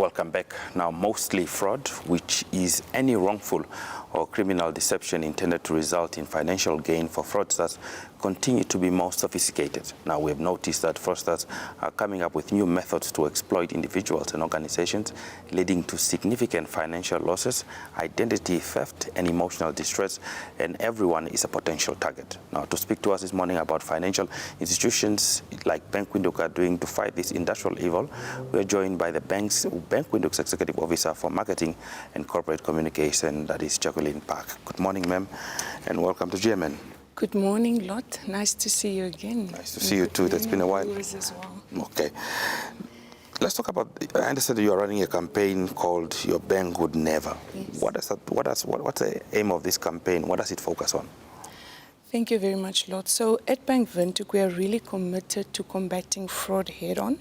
Welcome back. Now, mostly fraud, which is any wrongful or criminal deception intended to result in financial gain for fraudsters, continue to be more sophisticated. Now, we have noticed that fraudsters are coming up with new methods to exploit individuals and organizations, leading to significant financial losses, identity theft, and emotional distress, and everyone is a potential target. Now, to speak to us this morning about financial institutions like Bank Windhoek are doing to fight this industrial evil, we are joined by the Bank Windhoek's Executive Officer for Marketing and Corporate Communication, that is Jacquiline Pack. Good morning, ma'am, and welcome to GMN. Good morning, Lot. Nice to see you again. Nice to see you too. That's been a while. As well. Okay. Let's talk about, I understand you are running a campaign called Your Bank Would Never. Yes. What's the aim of this campaign? What does it focus on? Thank you very much, Lot. So at Bank Windhoek, we are really committed to combating fraud head-on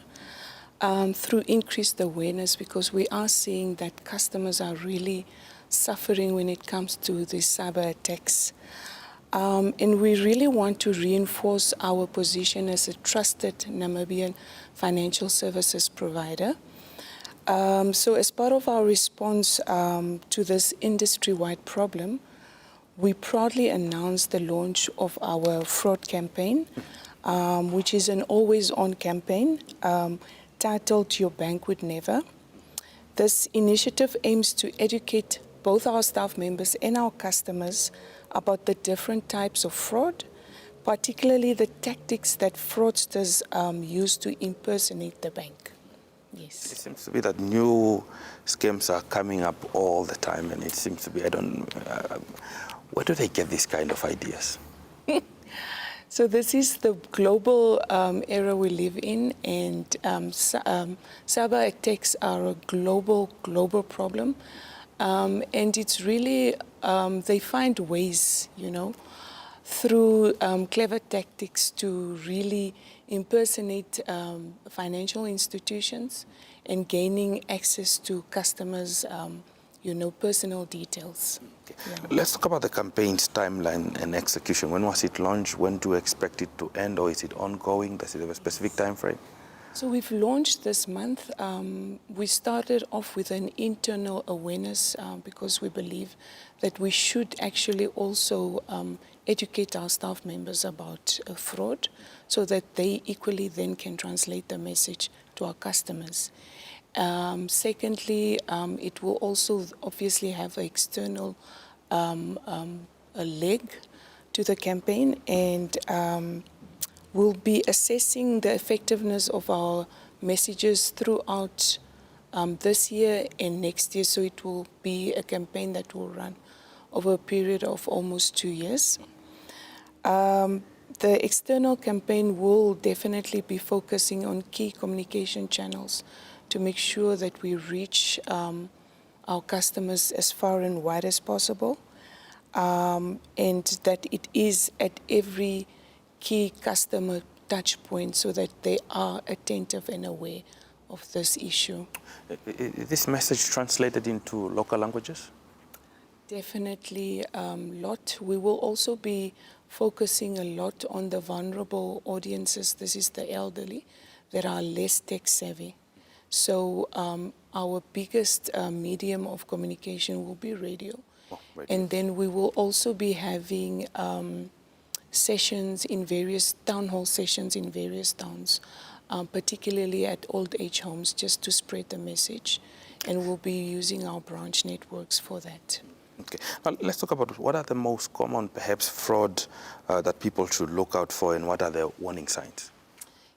through increased awareness, because we are seeing that customers are really suffering when it comes to the cyber attacks. And we really want to reinforce our position as a trusted Namibian financial services provider. So as part of our response to this industry-wide problem, we proudly announced the launch of our fraud campaign, which is an always-on campaign titled Your Bank Would Never. This initiative aims to educate both our staff members and our customers about the different types of fraud, particularly the tactics that fraudsters use to impersonate the bank. Yes. It seems to be that new schemes are coming up all the time, and it seems to be, where do they get this kind of ideas? So this is the global era we live in, and cyber attacks are a global problem. And it's really, they find ways, through clever tactics to really impersonate financial institutions and gaining access to customers' personal details. Okay. Yeah. Let's talk about the campaign's timeline and execution. When was it launched? When do you expect it to end, or is it ongoing? Does it have a specific time frame? So we've launched this month. We started off with an internal awareness because we believe that we should actually also educate our staff members about fraud, so that they equally then can translate the message to our customers. Secondly, it will also obviously have an external a leg to the campaign, and we'll be assessing the effectiveness of our messages throughout this year and next year. So it will be a campaign that will run over a period of almost 2 years. The external campaign will definitely be focusing on key communication channels to make sure that we reach our customers as far and wide as possible, and that it is at every key customer touch point, so that they are attentive and aware of this issue. Is this message translated into local languages? Definitely lot. We will also be focusing a lot on the vulnerable audiences. This is the elderly that are less tech savvy. So our biggest medium of communication will be radio. And then we will also be having sessions in various town hall sessions in various towns, particularly at old age homes, just to spread the message. And we'll be using our branch networks for that. Okay. Now, let's talk about what are the most common, perhaps, fraud that people should look out for, and what are the warning signs?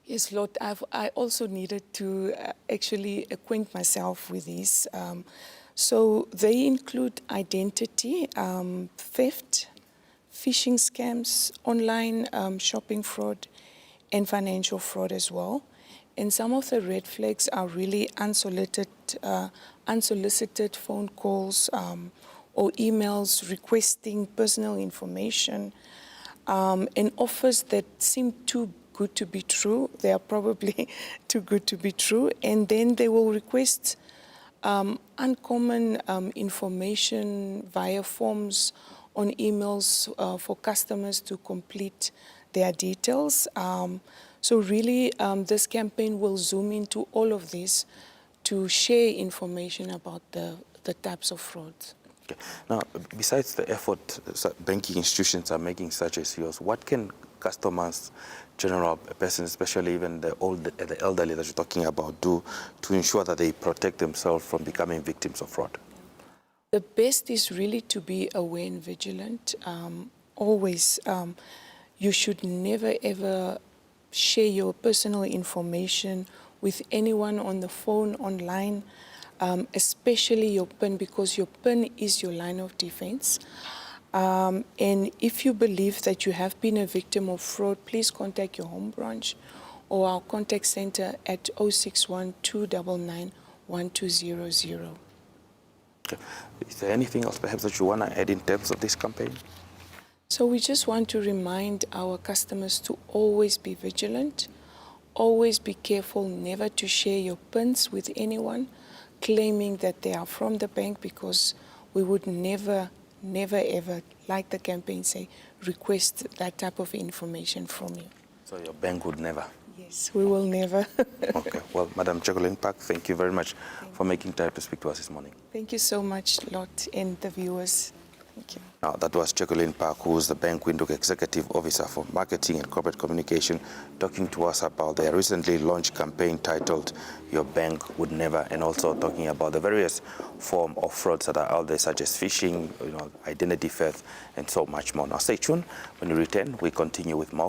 Yes, Lord, I also needed to actually acquaint myself with these. So they include identity theft, phishing scams, online shopping fraud, and financial fraud as well. And some of the red flags are really unsolicited phone calls or emails requesting personal information, and offers that seem too good to be true. They are probably too good to be true. And then they will request uncommon information via forms on emails for customers to complete their details. So really, this campaign will zoom into all of this to share information about the types of frauds. Okay. Now, besides the effort banking institutions are making such as yours, what can customers, general persons, especially even the elderly that you're talking about, do to ensure that they protect themselves from becoming victims of fraud? The best is really to be aware and vigilant. Always, you should never ever share your personal information with anyone on the phone, online, especially your PIN, because your PIN is your line of defense. And if you believe that you have been a victim of fraud, please contact your home branch or our contact center at 061 299 1200. Okay. Is there anything else perhaps that you want to add in terms of this campaign? So we just want to remind our customers to always be vigilant, always be careful never to share your PINs with anyone claiming that they are from the bank, because we would never ever, like the campaign say, request that type of information from you. So your bank would never? Yes, we will never. Okay. Well, Madam Jacquiline Pack, thank you very much for making time to speak to us this morning. Thank you so much, Lot, and the viewers. Thank you. Now, that was Jacquiline Pack, who is the Bank Windhoek Executive Officer for Marketing and Corporate Communication, talking to us about their recently launched campaign titled Your Bank Would Never, and also talking about the various forms of frauds that are out there, such as phishing, identity theft, and so much more. Now, stay tuned. When we return, we continue with more.